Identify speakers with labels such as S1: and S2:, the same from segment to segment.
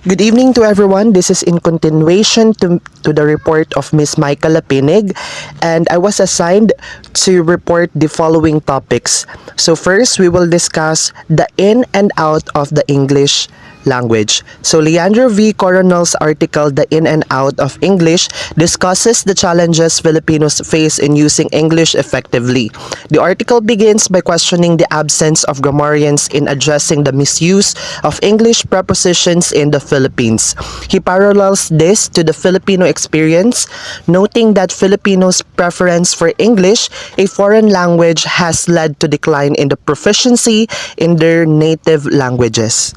S1: Good evening to everyone. This is in continuation to the report of Miss Michael Lapinig, and I was assigned to report the following topics. So first, we will discuss the in and out of the English language. So Leandro V. Coronel's article, The In and Out of English, discusses the challenges Filipinos face in using English effectively. The article begins by questioning the absence of grammarians in addressing the misuse of English prepositions in the Philippines. He parallels this to the Filipino experience, noting that Filipinos' preference for English, a foreign language, has led to decline in the proficiency in their native languages.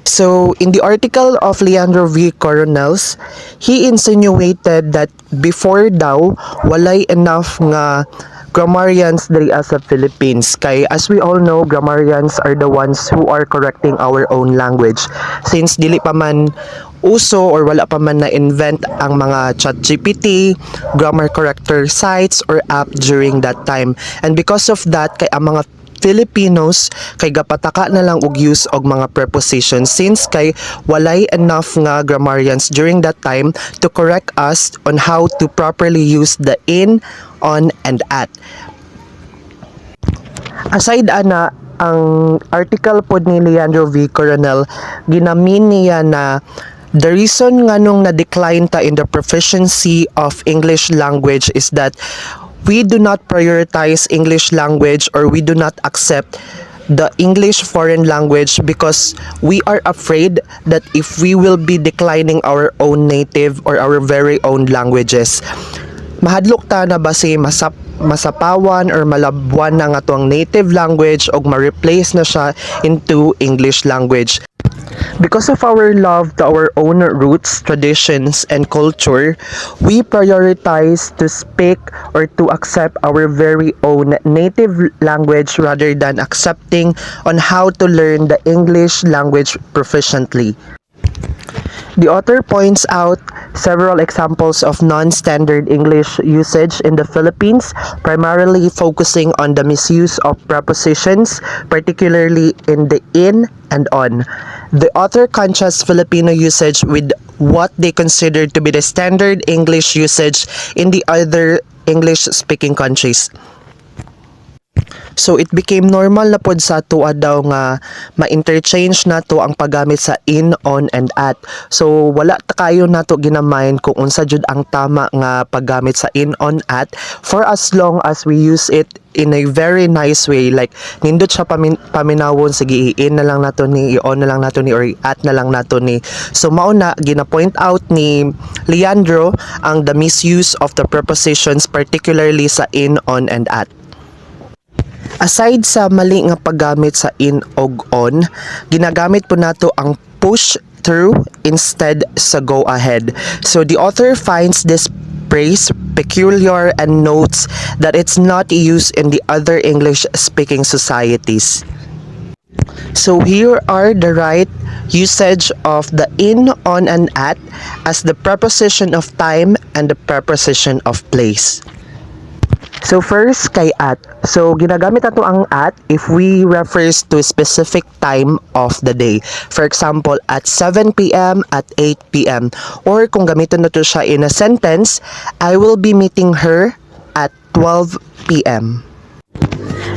S1: So, in the article of Leandro V. Coronels, he insinuated that before daw, walay enough nga grammarians diri sa Philippines. Kay as we all know, grammarians are the ones who are correcting our own language. Since dili pa man uso or wala pa man na-invent ang mga ChatGPT, grammar corrector sites or app during that time. And because of that, kay ang mga Filipinos kay gapataka na lang og use og mga prepositions since kay walay enough nga grammarians during that time to correct us on how to properly use the in, on, and at. Aside ana, ang article pod ni Leandro V. Coronel, ginamin niya na the reason nga nung na-decline ta in the proficiency of English language is that we do not prioritize English language or we do not accept the English foreign language because we are afraid that if we will be declining our own native or our very own languages, mahadlok ta na basi masapawan or malabwan na nga tuang native language o ma-replace na siya into English language. Because of our love to our own roots, traditions, and culture, we prioritize to speak or to accept our very own native language rather than accepting on how to learn the English language proficiently. The author points out several examples of non-standard English usage in the Philippines, primarily focusing on the misuse of prepositions, particularly in the in and on. The author contrasts Filipino usage with what they consider to be the standard English usage in the other English-speaking countries. So it became normal na pod sa tuwa daw nga ma-interchange nato ang paggamit sa in, on, and at. So wala ta kayo nato ginamayn kung unsa jud ang tama nga paggamit sa in, on, at for as long as we use it in a very nice way, like nindot siya paminawon, sige i-in na lang nato ni, i-on na lang nato ni, or i-at na lang nato ni. So mauna gina-point out ni Leandro ang the misuse of the prepositions, particularly sa in, on, and at. Aside sa mali nga paggamit sa in og on, ginagamit po nato ang push through instead sa go ahead. So the author finds this phrase peculiar and notes that it's not used in the other English-speaking societies. So here are the right usage of the in, on, and at as the preposition of time and the preposition of place. So first, kay at. So ginagamit nato ang at if we refers to a specific time of the day. For example, at 7 p.m., at 8 p.m. Or kung gamiton nato siya in a sentence, I will be meeting her at 12 p.m.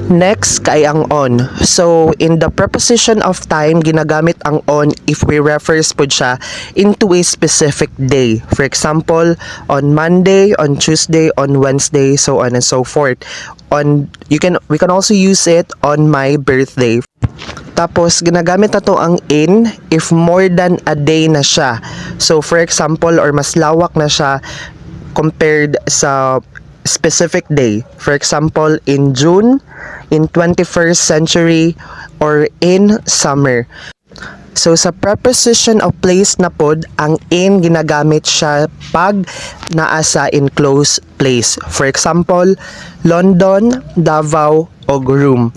S1: Next, kay ang on. So, in the preposition of time, ginagamit ang on if we refers po siya into a specific day. For example, on Monday, on Tuesday, on Wednesday, so on and so forth. We can also use it on my birthday. Tapos, ginagamit na to ang in if more than a day na siya. So, for example, or mas lawak na siya compared sa specific day. For example, in June, in 21st century, or in summer. So sa preposition of place na pod, ang in ginagamit siya pag naa sa enclosed place. For example, London, Davao, og room.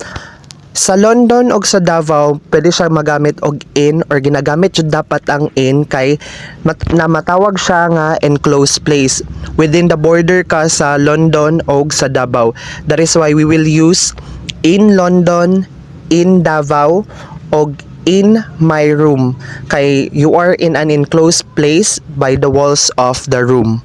S1: Sa London og sa Davao, pwede siya magamit og in or ginagamit jud dapat ang in kay matawag siya nga enclosed place. Within the border ka sa London og sa Davao. That is why we will use in London, in Davao, og in my room. Kay you are in an enclosed place by the walls of the room.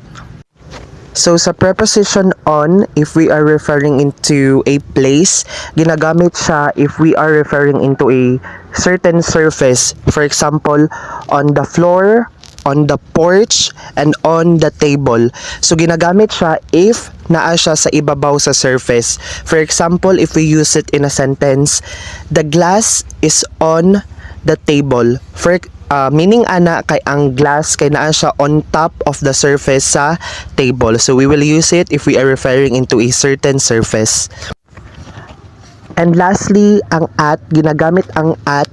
S1: So sa preposition on, if we are referring into a place, ginagamit siya if we are referring into a certain surface. For example, on the floor, on the porch, and on the table. So ginagamit siya if naa siya sa ibabaw sa surface. For example, if we use it in a sentence, the glass is on the table. Meaning ana kay ang glass kay naa siya on top of the surface sa table. So we will use it if we are referring into a certain surface. And lastly, ang at, ginagamit ang at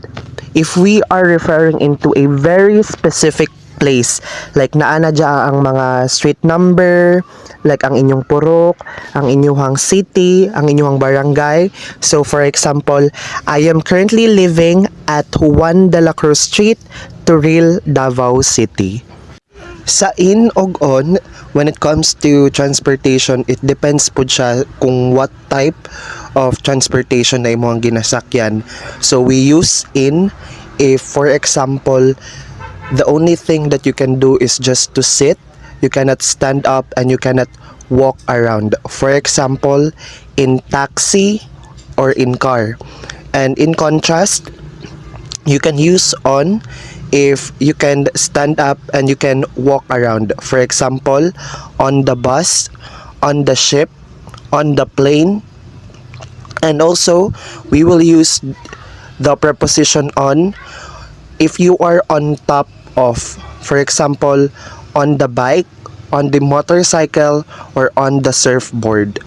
S1: if we are referring into a very specific place. Like naana dya ang mga street number, like ang inyong purok, ang inyong city, ang inyong barangay. So for example, I am currently living at Juan de la Cruz Street, Turil, Davao City. Sa in og on, when it comes to transportation, it depends po siya kung what type of transportation na imong ginasakyan. So we use in if, for example, the only thing that you can do is just to sit, you cannot stand up, and you cannot walk around. For example, in taxi or in car. And in contrast, you can use on if you can stand up and you can walk around. For example, on the bus, on the ship, on the plane. And also, we will use the preposition on if you are on top of. For example, on the bike, on the motorcycle, or on the surfboard.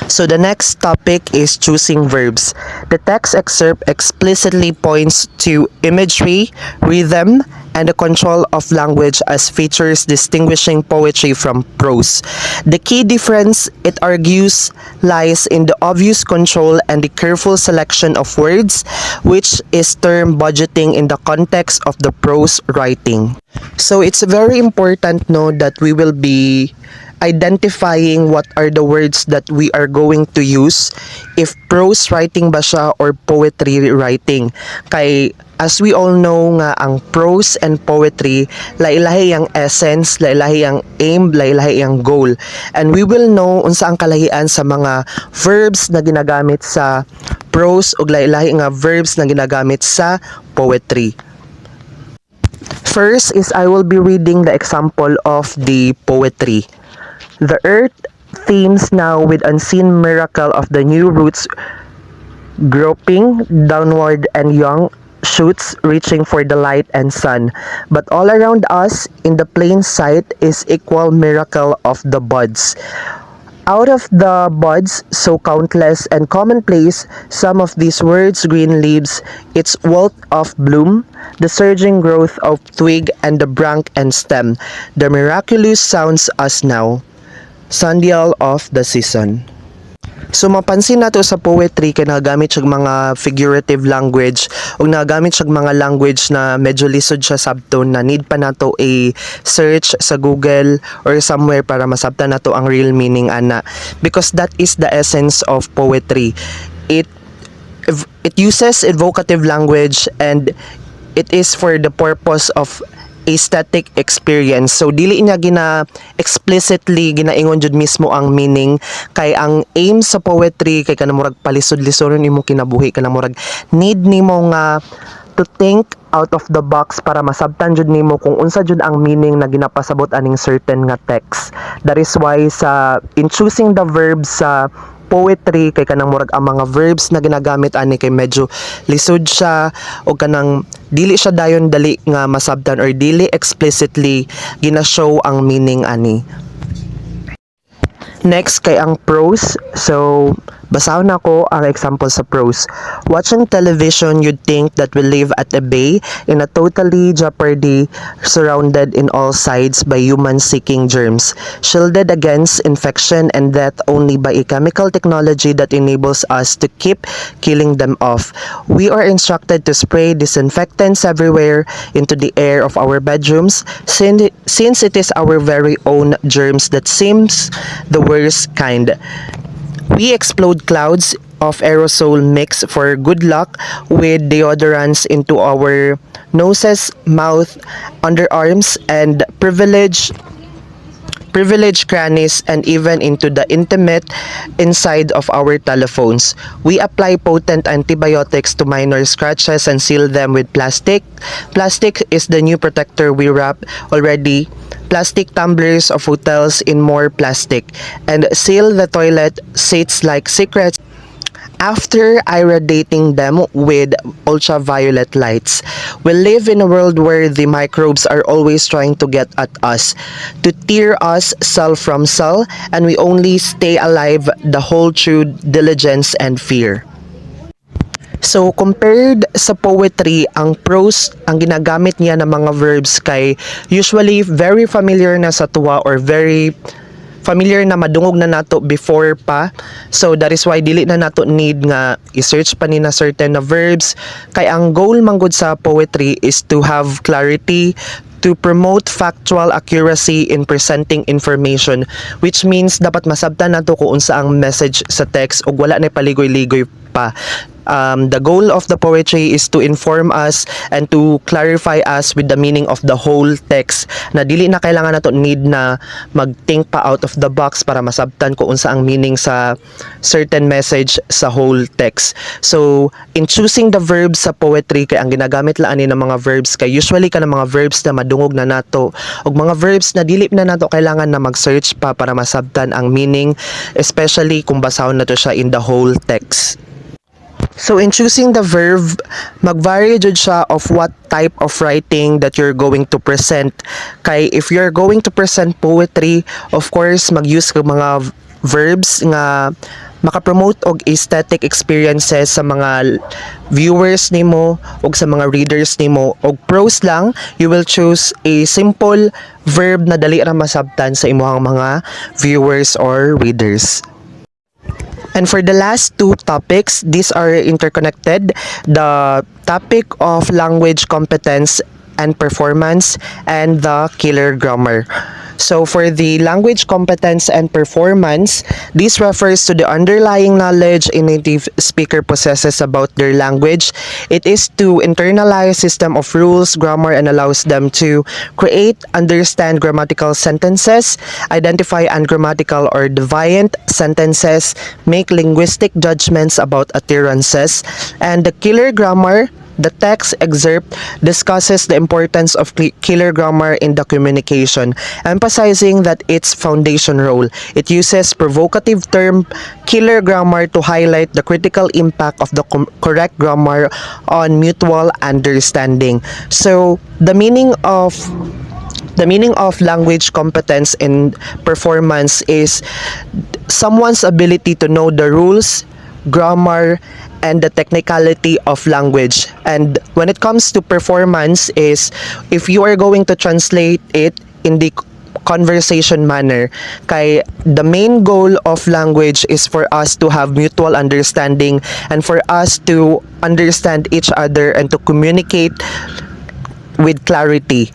S1: So the next topic is choosing verbs. The text excerpt explicitly points to imagery, rhythm, and the control of language as features distinguishing poetry from prose. The key difference, it argues, lies in the obvious control and the careful selection of words, which is termed budgeting in the context of the prose writing. So it's very important, no, that we will be identifying what are the words that we are going to use, if prose writing ba siya or poetry writing. Kay as we all know nga, ang prose and poetry, lailahi ang essence, lailahi ang aim, lailahi ang goal. And we will know unsa ang kalahian sa mga verbs na ginagamit sa prose ug lailahi nga verbs na ginagamit sa poetry. First is I will be reading the example of the poetry. The earth themes now with unseen miracle of the new roots groping downward and young shoots reaching for the light and sun. But all around us in the plain sight is equal miracle of the buds. Out of the buds, so countless and commonplace, some of these words, green leaves, its wealth of bloom, the surging growth of twig and the branch and stem, the miraculous sounds us now. Sundial of the season. So mapansin nato sa poetry kay nagamit siya mga figurative language o nagamit siya mga language na medyo lisod siya sabton na need pa nato a search sa Google or somewhere para masabtan nato ang real meaning ana, because that is the essence of poetry. It uses evocative language and it is for the purpose of aesthetic experience. So dili niya explicitly ginaingon jud mismo ang meaning, kay ang aim sa poetry kay kanang murag palisod-lisonon imo kinabuhi, kanang murag need nimo nga to think out of the box para masabtan jud nimo kung unsa jud ang meaning na ginapasabot aning certain nga text. That is why sa in choosing the verbs sa poetry kay kanang murag ang mga verbs na ginagamit ani kay medyo lisod siya o kanang dili siya dayon dali nga masabtan or dili explicitly gina-show ang meaning ani. Next kay ang prose. So basahon ako ang example sa prose. Watching television, you'd think that we live at a bay in a totally jeopardy, surrounded in all sides by humans seeking germs, shielded against infection and death only by a chemical technology that enables us to keep killing them off. We are instructed to spray disinfectants everywhere into the air of our bedrooms, since it is our very own germs that seems the worst kind. We explode clouds of aerosol mix for good luck with deodorants into our noses, mouth, underarms, and privilege crannies, and even into the intimate inside of our telephones. We apply potent antibiotics to minor scratches and seal them with plastic. Plastic is the new protector we wrap already. Plastic tumblers of hotels in more plastic and seal the toilet seats like secrets after irradiating them with ultraviolet lights. We live in a world where the microbes are always trying to get at us, to tear us cell from cell, and we only stay alive the whole through diligence and fear. So, compared sa poetry, ang prose, ang ginagamit niya ng mga verbs kay usually very familiar na sa tuwa or very familiar na madungog na nato before pa. So that is why dili na nato need nga i-search pa ni na certain na verbs. Kay ang goal manggod sa poetry is to have clarity, to promote factual accuracy in presenting information, which means dapat masabtan nato kung unsa ang message sa text ug wala na paligoy-ligoy pa. The goal of the poetry is to inform us and to clarify us with the meaning of the whole text, na dili na kailangan nato need na mag-think pa out of the box para masabtan kung unsa ang meaning sa certain message sa whole text. So in choosing the verbs sa poetry, kay ang ginagamit laan ni ng mga verbs kay usually ka ng mga verbs na madungog na nato ug mga verbs na dili na nato kailangan na mag-search pa para masabtan ang meaning, especially kung basahon nato siya in the whole text. So in choosing the verb, mag-vary jud siya of what type of writing that you're going to present. Kay if you're going to present poetry, of course mag-use ka mga verbs nga makapromote og aesthetic experiences sa mga viewers nimo og sa mga readers nimo. Og prose lang, you will choose a simple verb na dali ra masabtan sa imong mga viewers or readers. And for the last two topics, these are interconnected. The topic of language competence and performance and the killer grammar. So for the language competence and performance, this refers to the underlying knowledge a native speaker possesses about their language. It is to internalize system of rules, grammar, and allows them to create, understand grammatical sentences, identify ungrammatical or deviant sentences, make linguistic judgments about utterances. And the killer grammar, the text excerpt discusses the importance of killer grammar in the communication, emphasizing that its foundation role. It uses provocative term killer grammar to highlight the critical impact of the correct grammar on mutual understanding. So, the meaning of language competence and performance is someone's ability to know the rules, grammar, and the technicality of language. And when it comes to performance is if you are going to translate it in the conversation manner, kay the main goal of language is for us to have mutual understanding and for us to understand each other and to communicate with clarity.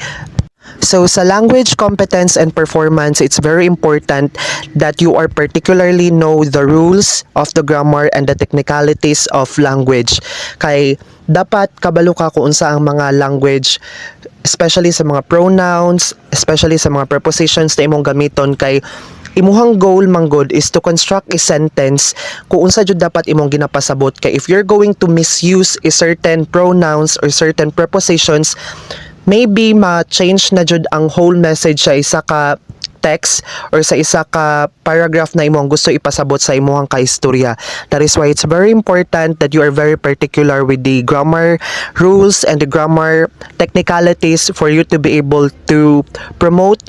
S1: So sa language competence and performance, it's very important that you are particularly know the rules of the grammar and the technicalities of language. Kay dapat kabalo ka kung unsa ang mga language, especially sa mga pronouns, especially sa mga prepositions na imong gamiton. Kay imuhang goal manggod is to construct a sentence kung unsa jud dapat imong ginapasabot. Kay if you're going to misuse a certain pronouns or certain prepositions, maybe ma-change na jud ang whole message sa isa ka text or sa isa ka paragraph na imong gusto ipasabot sa imong kaistorya. That is why it's very important that you are very particular with the grammar rules and the grammar technicalities for you to be able to promote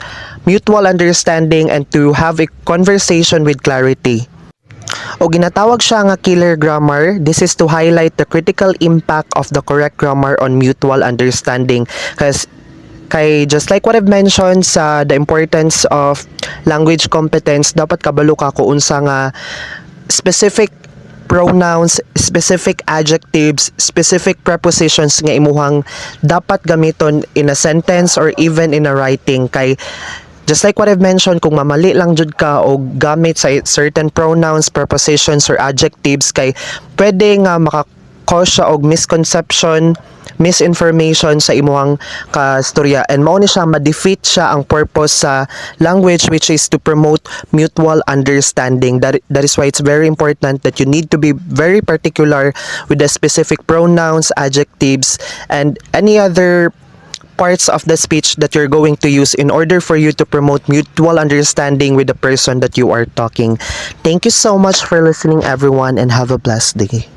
S1: mutual understanding and to have a conversation with clarity. O ginatawag siya nga killer grammar. This is to highlight the critical impact of the correct grammar on mutual understanding. Kay just like what I've mentioned sa the importance of language competence, dapat kabalo ka kung unsa nga specific pronouns, specific adjectives, specific prepositions nga imuhang dapat gamiton in a sentence or even in a writing. Kay Just like what I've mentioned, kung mamali lang jud ka o gamit sa certain pronouns, prepositions, or adjectives, kay pwede nga maka-cause siya og misconception, misinformation sa imuhang kastorya, and mao ni siya ma-defeat siya ang purpose sa language, which is to promote mutual understanding. That is why it's very important that you need to be very particular with the specific pronouns, adjectives, and any other parts of the speech that you're going to use in order for you to promote mutual understanding with the person that you are talking. Thank you so much for listening, everyone, and have a blessed day.